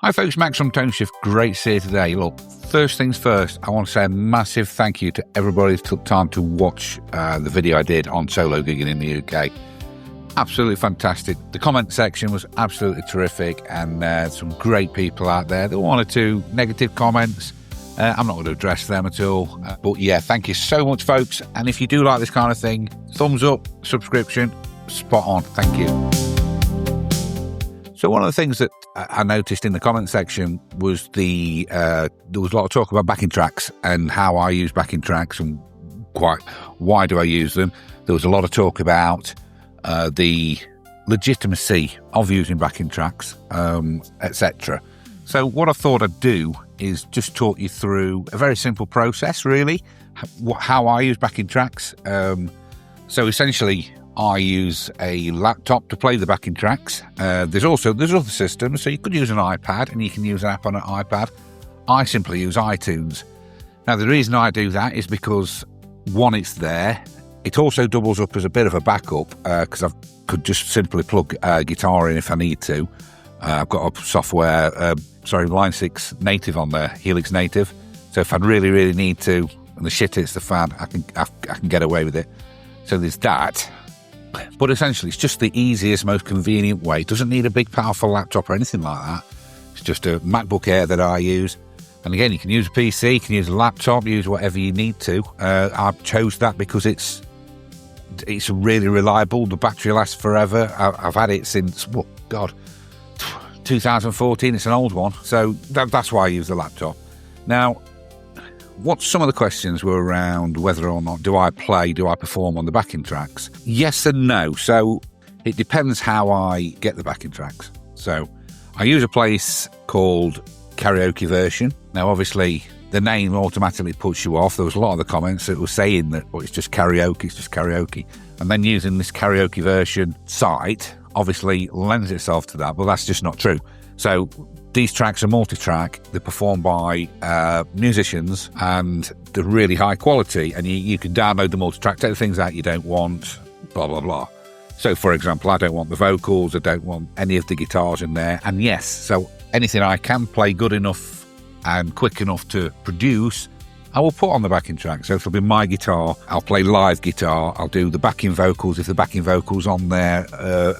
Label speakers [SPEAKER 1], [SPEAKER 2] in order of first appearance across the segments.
[SPEAKER 1] Hi folks, Max from Tonex. Great to see you today. Look, first things first, I want to say a massive thank you to everybody who took time to watch the video I did on solo gigging in the UK. Absolutely fantastic. The comment section was absolutely terrific, and some great people out there. There were one or two negative comments. I'm not going to address them at all. But yeah, thank you so much, folks. And if you do like this kind of thing, thumbs up, subscription, spot on. Thank you. So one of the things that I noticed in the comment section was there was a lot of talk about backing tracks and how I use backing tracks and why do I use them. There was a lot of talk about the legitimacy of using backing tracks, etc. So what I thought I'd do is just talk you through a very simple process, really, how I use backing tracks. So essentially, I use a laptop to play the backing tracks. There's other systems, so you could use an iPad and you can use an app on an iPad. I simply use iTunes. Now, the reason I do that is because, one, it's there. It also doubles up as a bit of a backup because I could just simply plug a guitar in if I need to. I've got a software, Line 6 native on there, Helix native. So if I really, really need to, and the shit hits the fan, I can get away with it. So there's that. But essentially, it's just the easiest, most convenient way. It doesn't need a big, powerful laptop or anything like that. It's just a MacBook Air that I use. And again, you can use a PC, you can use a laptop, use whatever you need to. I chose that because it's really reliable. The battery lasts forever. I've had it since, 2014. It's an old one. So that's why I use the laptop. Now, some of the questions were around whether or not do I perform on the backing tracks? Yes and no. So it depends how I get the backing tracks. So I use a place called Karaoke version. Now, obviously, the name automatically puts you off. There was a lot of the comments that were saying that it's just karaoke. And then using this karaoke version site obviously lends itself to that, but that's just not true. So these tracks are multi-track. They're performed by musicians, and they're really high quality. And you can download the multi-track, take the things out you don't want, blah, blah, blah. So, for example, I don't want the vocals. I don't want any of the guitars in there. And yes, so anything I can play good enough and quick enough to produce, I will put on the backing track. So it'll be my guitar. I'll play live guitar. I'll do the backing vocals. If the backing vocals on there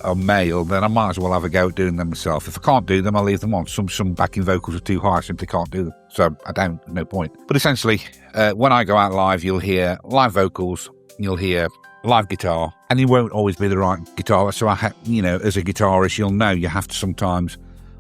[SPEAKER 1] are male, then I might as well have a go at doing them myself. If I can't do them, I'll leave them on. Some backing vocals are too high. I simply can't do them. So no point. But essentially, when I go out live, you'll hear live vocals. You'll hear live guitar. And it won't always be the right guitar. So as a guitarist, you'll know you have to sometimes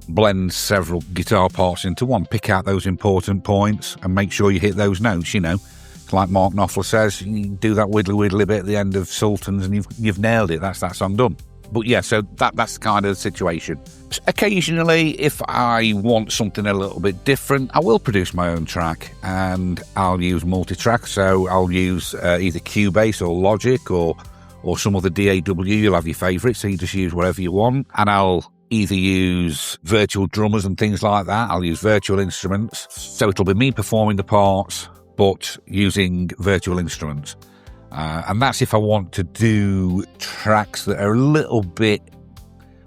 [SPEAKER 1] blend several guitar parts into one, pick out those important points and make sure you hit those notes. It's like Mark Knopfler says, you do that widdly bit at the end of Sultans and you've nailed it. That's that song done. But yeah, so that's kind of the situation. Occasionally, if I want something a little bit different, I will produce my own track and I'll use Multitrack. So I'll use either Cubase or Logic or some other DAW. You'll have your favourite, so you just use whatever you want. And I'll either use virtual drummers and things like that. I'll use virtual instruments. So it'll be me performing the parts, but using virtual instruments. And that's if I want to do tracks that are a little bit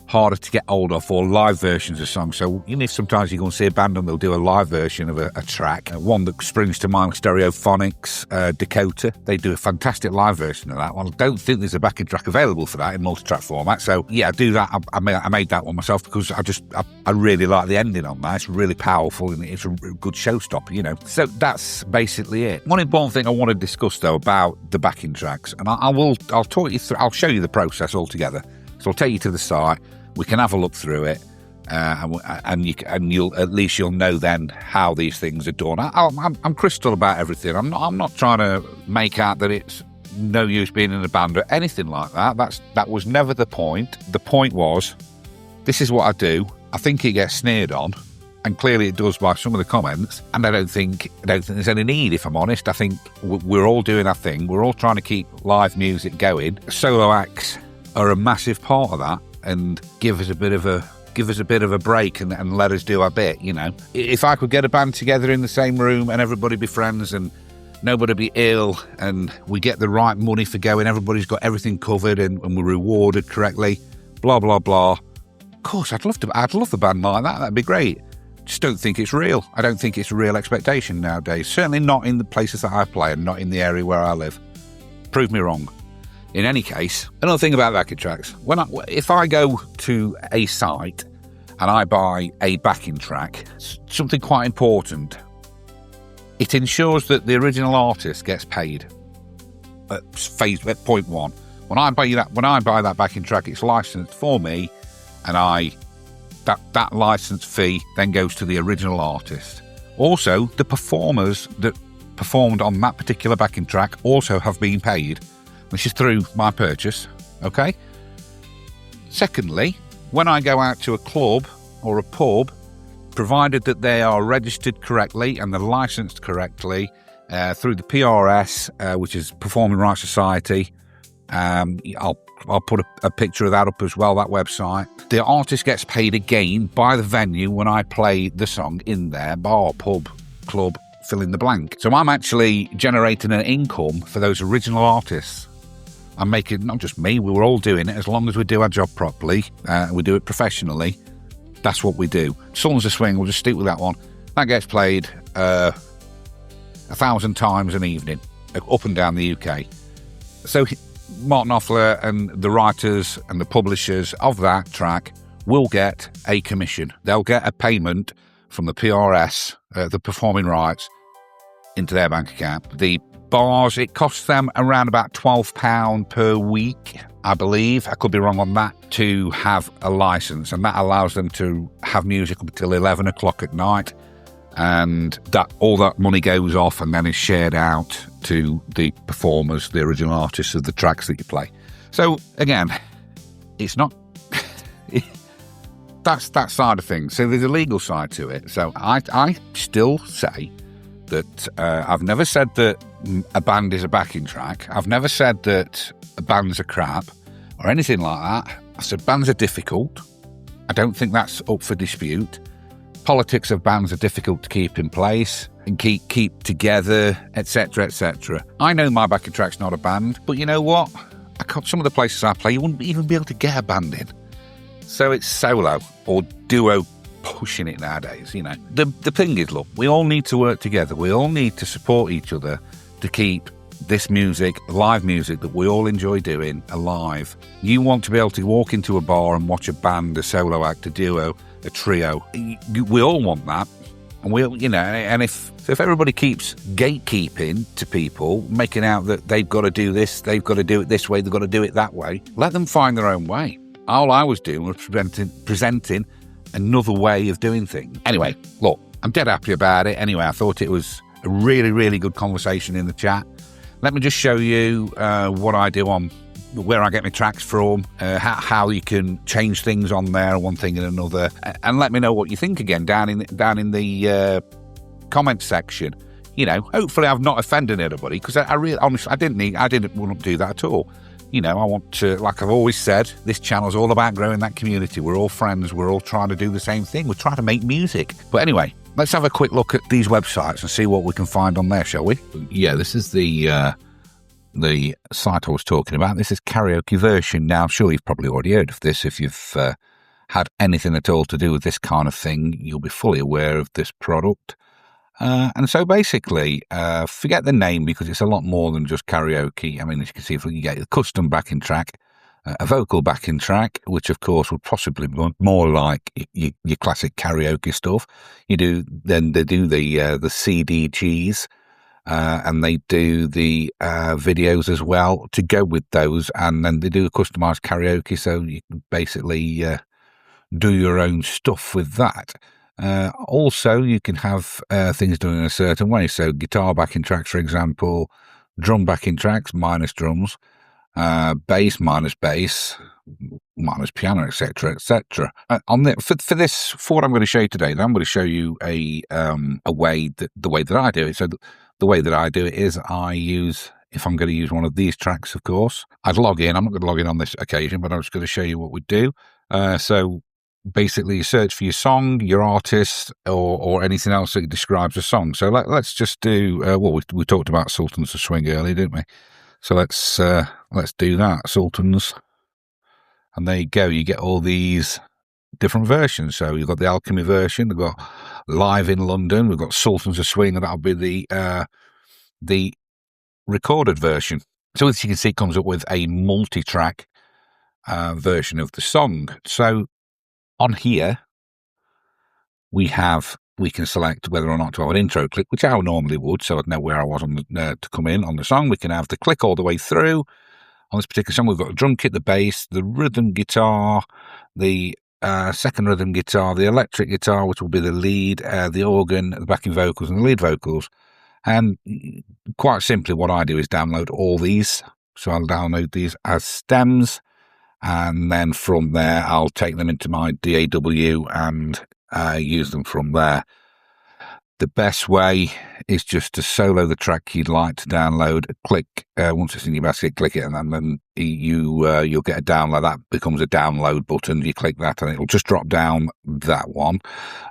[SPEAKER 1] harder to get hold of, or live versions of songs. So if sometimes you go and see a band and they'll do a live version of a track. One that springs to mind, Stereophonics, Dakota. They do a fantastic live version of that one. I don't think there's a backing track available for that in multi-track format. So yeah, I do that. I made that one myself because I really like the ending on that. It's really powerful and it's a good showstopper, So that's basically it. One important thing I want to discuss though about the backing tracks, and I'll talk you through. I'll show you the process altogether. So I'll take you to the site. We can have a look through it, and you'll know then how these things are done. I'm crystal about everything. I'm not trying to make out that it's no use being in a band or anything like that. That was never the point. The point was, this is what I do. I think it gets sneered on, and clearly it does by some of the comments. And I don't think there's any need. If I'm honest, I think we're all doing our thing. We're all trying to keep live music going. Solo acts are a massive part of that. And give us a bit of a break and let us do our bit. If I could get a band together in the same room and everybody be friends and nobody be ill and we get the right money for going, everybody's got everything covered and we're rewarded correctly, blah blah blah. Of course, I'd love a band like that. That'd be great. just don't think it's real. I don't think it's a real expectation nowadays. Certainly not in the places that I play and not in the area where I live. Prove me wrong. In any case, another thing about backing tracks, if I go to a site and I buy a backing track, something quite important, it ensures that the original artist gets paid at point one. When I buy that backing track, it's licensed for me, and that license fee then goes to the original artist. Also, the performers that performed on that particular backing track also have been paid, which is through my purchase, okay? Secondly, when I go out to a club or a pub, provided that they are registered correctly and they're licensed correctly through the PRS, which is Performing Rights Society, I'll put a picture of that up as well, that website. The artist gets paid again by the venue when I play the song in their bar, pub, club, fill in the blank. So I'm actually generating an income for those original artists. I'm making, not just me, we're all doing it. As long as we do our job properly, we do it professionally, that's what we do. Songs of Swing, we'll just stick with that one. That gets played 1,000 times an evening, up and down the UK. So Martin Offler and the writers and the publishers of that track will get a commission. They'll get a payment from the PRS, the performing rights, into their bank account. The bars, it costs them around about £12 per week, I believe. I could be wrong on that, to have a license, and that allows them to have music up until 11 o'clock at night, and that all that money goes off and then is shared out to the performers, the original artists of the tracks that you play. So again, it's not that's that side of things. So there's a legal side to it. So I still say that I've never said that a band is a backing track. I've never said that bands are crap or anything like that. I said bands are difficult. I don't think that's up for dispute. Politics of bands are difficult to keep in place and keep together, etc., etc. I know my backing track's not a band, but you know what? Some of the places I play, you wouldn't even be able to get a band in. So it's solo or duo pushing it nowadays, you know. The thing is, look, we all need to work together. We all need to support each other to keep this music, live music that we all enjoy doing, alive. You want to be able to walk into a bar and watch a band, a solo act, a duo, a trio. We all want that. And and if everybody keeps gatekeeping to people, making out that they've got to do this, they've got to do it this way, they've got to do it that way, let them find their own way. All I was doing was presenting another way of doing things. Anyway, look, I'm dead happy about it. Anyway, I thought it was a really, really good conversation in the chat. Let me just show you what I do on where I get my tracks from, how you can change things on there, one thing and another, and let me know what you think again down in the comment section. You know, hopefully I've not offended anybody, because I really, honestly, I didn't want to do that at all. You know, I want to, like I've always said, this channel's all about growing that community. We're all friends. We're all trying to do the same thing. We're trying to make music. But anyway, let's have a quick look at these websites and see what we can find on there, shall we? Yeah, this is the site I was talking about. This is Karaoke version. Now, I'm sure you've probably already heard of this. If you've had anything at all to do with this kind of thing, you'll be fully aware of this product. And so basically, forget the name, because it's a lot more than just karaoke. I mean, as you can see, if you get a custom backing track, a vocal backing track, which of course would possibly be more like your classic karaoke stuff. Then they do the CDGs, and they do the videos as well to go with those, and then they do a customized karaoke, so you can basically do your own stuff with that. Also, you can have things done in a certain way. So guitar backing tracks, for example, drum backing tracks minus drums, bass minus piano, etc., etc. For what I'm going to show you today, I'm going to show you the way that I do it. So the way that I do it is if I'm going to use one of these tracks, of course, I'd log in. I'm not going to log in on this occasion, but I'm just going to show you what we do. So basically, you search for your song, your artist, or anything else that describes a song. So let's just do, we talked about Sultans of Swing earlier, didn't we? So let's do that, Sultans. And there you go, you get all these different versions. So you've got the Alchemy version, they've got live in London. We've got Sultans of Swing, and that'll be the recorded version. So as you can see, it comes up with a multi-track version of the song. So on here, we can select whether or not to have an intro click, which I normally would, so I'd know where I was on to come in on the song. We can have the click all the way through. On this particular song, we've got the drum kit, the bass, the rhythm guitar, the second rhythm guitar, the electric guitar, which will be the lead, the organ, the backing vocals, and the lead vocals. And quite simply, what I do is download all these. So I'll download these as stems, and then from there, I'll take them into my DAW and use them from there. The best way is just to solo the track you'd like to download. Click once it's in your basket, click it, and then you'll get a download. That becomes a download button. You click that, and it'll just drop down that one.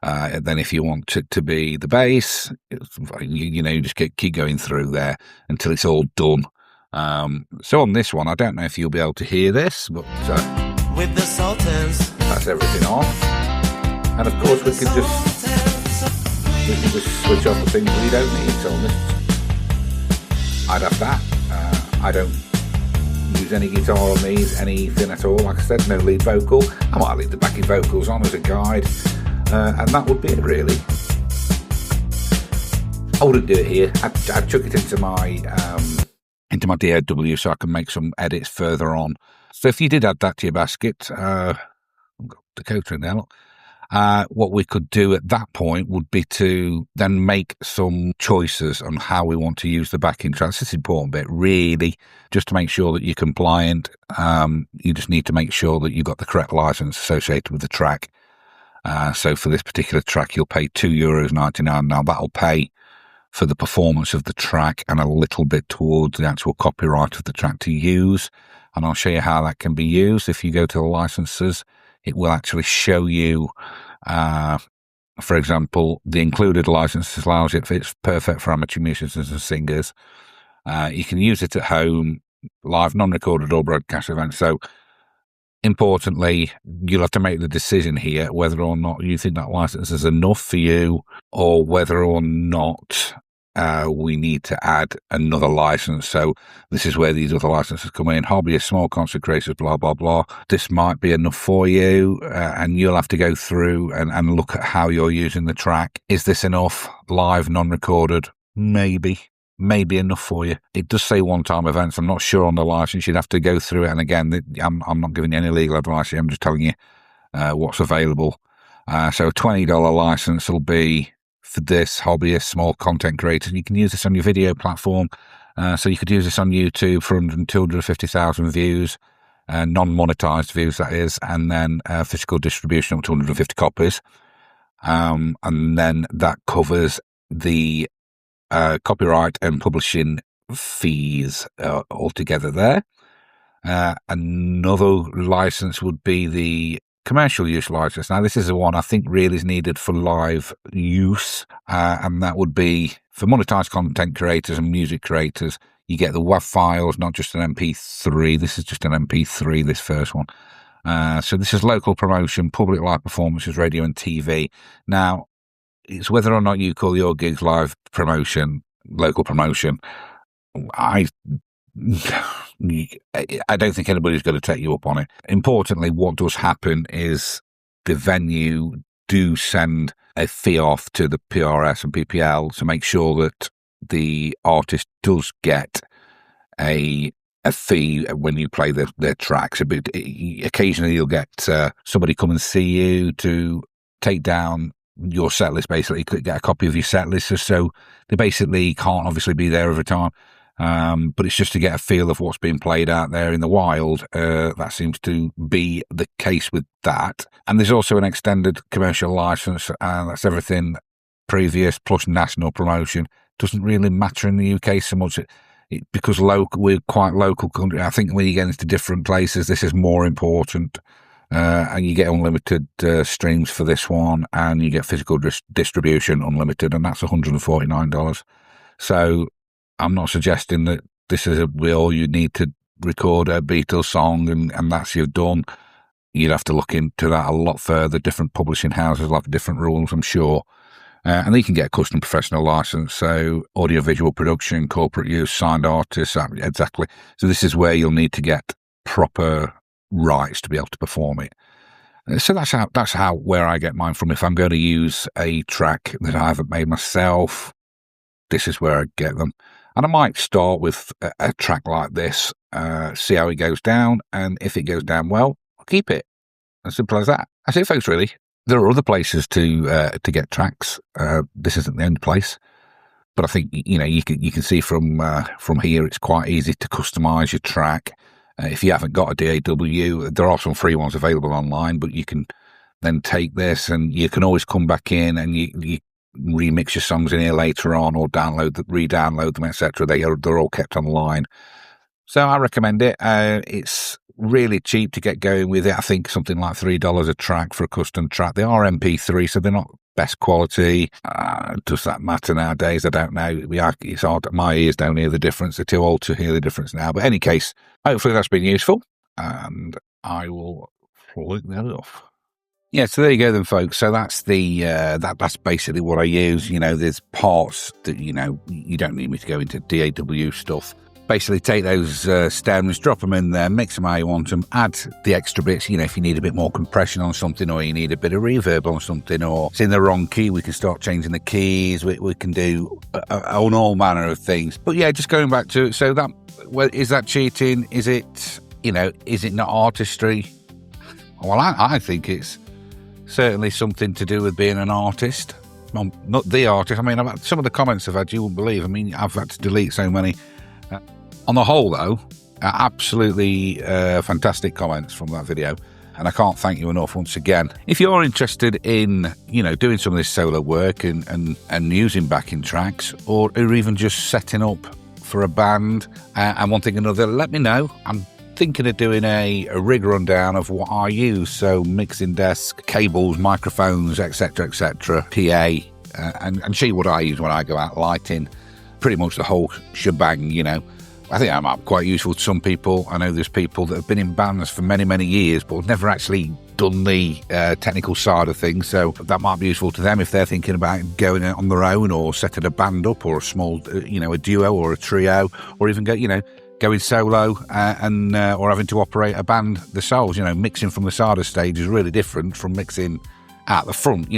[SPEAKER 1] And then, if you want it to be the bass, you just keep going through there until it's all done. So on this one, I don't know if you'll be able to hear this, but
[SPEAKER 2] with the Sultans,
[SPEAKER 1] that's everything on. And of course, we can just switch off the things we don't need. So on this, I'd have that. I don't use any guitar on these, anything at all. Like I said, no lead vocal. I might leave the backing vocals on as a guide, and that would be it, really. I wouldn't do it here. I'd chuck it into my DAW so I can make some edits further on. So if you did add that to your basket, I've got Dakota in there, look. What we could do at that point would be to then make some choices on how we want to use the backing tracks. This is an important bit, really, just to make sure that you're compliant. You just need to make sure that you've got the correct license associated with the track. So for this particular track, you'll pay €2.99. Now, that'll pay for the performance of the track and a little bit towards the actual copyright of the track to use. And I'll show you how that can be used. If you go to the licenses, it will actually show you, for example, the included licenses allows it. It's perfect for amateur musicians and singers. You can use it at home, live, non-recorded or broadcast events. So importantly, you'll have to make the decision here whether or not you think that license is enough for you, or whether or not we need to add another license. So this is where these other licenses come in. Hobbyist, small concert creators, blah, blah, blah. This might be enough for you, and you'll have to go through and look at how you're using the track. Is this enough? Live, non-recorded? Maybe enough for you. It does say one-time events. I'm not sure on the license. You'd have to go through it. And again, I'm not giving you any legal advice here. I'm just telling you what's available. So a $20 license will be for this hobbyist, small content creators. You can use this on your video platform. So you could use this on YouTube for 250,000 views, non-monetized views, that is, and then physical distribution of 250 copies. And then that covers the copyright and publishing fees altogether there. Another license would be the commercial use license. Now, this is the one I think really is needed for live use, and that would be for monetized content creators and music creators. You get the WAV files, not just an MP3. This is just an MP3, this first one. So this is local promotion, public live performances, radio and TV. Now, it's whether or not you call your gigs live promotion, local promotion. I don't think anybody's going to take you up on it. Importantly, what does happen is the venue do send a fee off to the PRS and PPL to make sure that the artist does get a fee when you play their tracks. Occasionally you'll get somebody come and see you to take down your set list, basically get a copy of your set list, so they basically can't obviously be there every time. But it's just to get a feel of what's being played out there in the wild. That seems to be the case with that. And there's also an extended commercial license, and that's everything previous plus national promotion. Doesn't really matter in the UK so much because we're quite local country. I think when you get into different places, this is more important. And you get unlimited streams for this one, and you get physical distribution unlimited, and that's $149. So I'm not suggesting that this is all you need to record a Beatles song and that's you've done. You'd have to look into that a lot further. Different publishing houses will have different rules, I'm sure. And then you can get a custom professional license, so audio-visual production, corporate use, signed artists, exactly. So this is where you'll need to get proper rights to be able to perform it. So that's how where I get mine from. If I'm going to use a track that I haven't made myself, this is where I get them. And I might start with a track like this, see how it goes down, and if it goes down well, I'll keep it. As simple as that. That's it, folks, really. There are other places to get tracks. This isn't the only place. But I think, you can see from here, it's quite easy to customize your track. If you haven't got a DAW, there are some free ones available online, but you can then take this and you can always come back in and you remix your songs in here later on, or re-download them, etc. They're all kept online. So I recommend it. It's really cheap to get going with it. I think something like $3 a track for a custom track. They are MP3, so they're not best quality. Does that matter nowadays? I don't know. It's hard. My ears don't hear the difference. They're too old to hear the difference now. But in any case, hopefully that's been useful, and I will flick that off. Yeah, so there you go then, folks. So that's that's basically what I use. There's parts that, you don't need me to go into DAW stuff. Basically take those stems, drop them in there, mix them how you want them, add the extra bits. If you need a bit more compression on something, or you need a bit of reverb on something, or it's in the wrong key, we can start changing the keys. We can do on all manner of things. But yeah, just going back to it. So is that cheating? Is it, is it not artistry? Well, I think it's certainly something to do with being an artist. Well, not the artist. I mean, some of the comments I've had, you wouldn't believe. I mean, I've had to delete so many. On the whole, though, absolutely fantastic comments from that video, and I can't thank you enough once again. If you're interested in, doing some of this solo work and using backing tracks, or even just setting up for a band and one thing or another, let me know. I'm thinking of doing a rig rundown of what I use, so mixing desk, cables, microphones, etc., PA, and see what I use when I go out, lighting, pretty much the whole shebang, I think that might be quite useful to some people. I know there's people that have been in bands for many, many years, but have never actually done the technical side of things. So that might be useful to them if they're thinking about going on their own, or setting a band up, or a small, a duo or a trio, or even going solo or having to operate a band themselves. Mixing from the side of stage is really different from mixing at the front.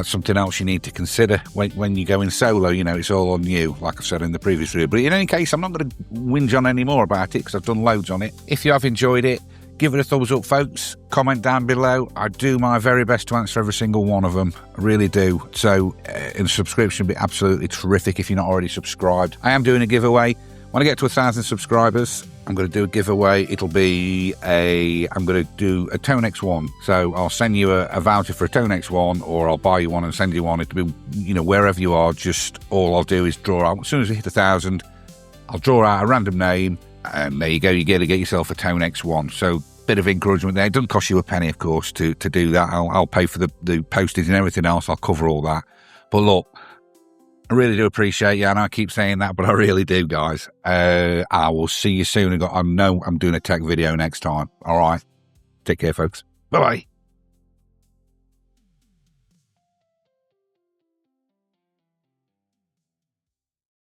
[SPEAKER 1] Something else you need to consider when you go in solo. It's all on you, like I've said in the previous video. But in any case, I'm not going to whinge on any more about it, because I've done loads on it. If you have enjoyed it, give it a thumbs up, folks. Comment down below. I do my very best to answer every single one of them. I really do. So a subscription would be absolutely terrific if you're not already subscribed. I am doing a giveaway. When I get to 1,000 subscribers, I'm going to do a giveaway. I'm going to do a Tonex One. So I'll send you a voucher for a Tonex One, or I'll buy you one and send you one. It'll be, wherever you are, just all I'll do is draw out. As soon as we hit 1,000, I'll draw out a random name, and there you go. You get to get yourself a Tonex One. So bit of encouragement there. It doesn't cost you a penny, of course, to do that. I'll pay for the postage and everything else. I'll cover all that. But look, I really do appreciate you, and I keep saying that, but I really do, guys. I will see you soon. I know I'm doing a tech video next time. All right. Take care, folks. Bye-bye.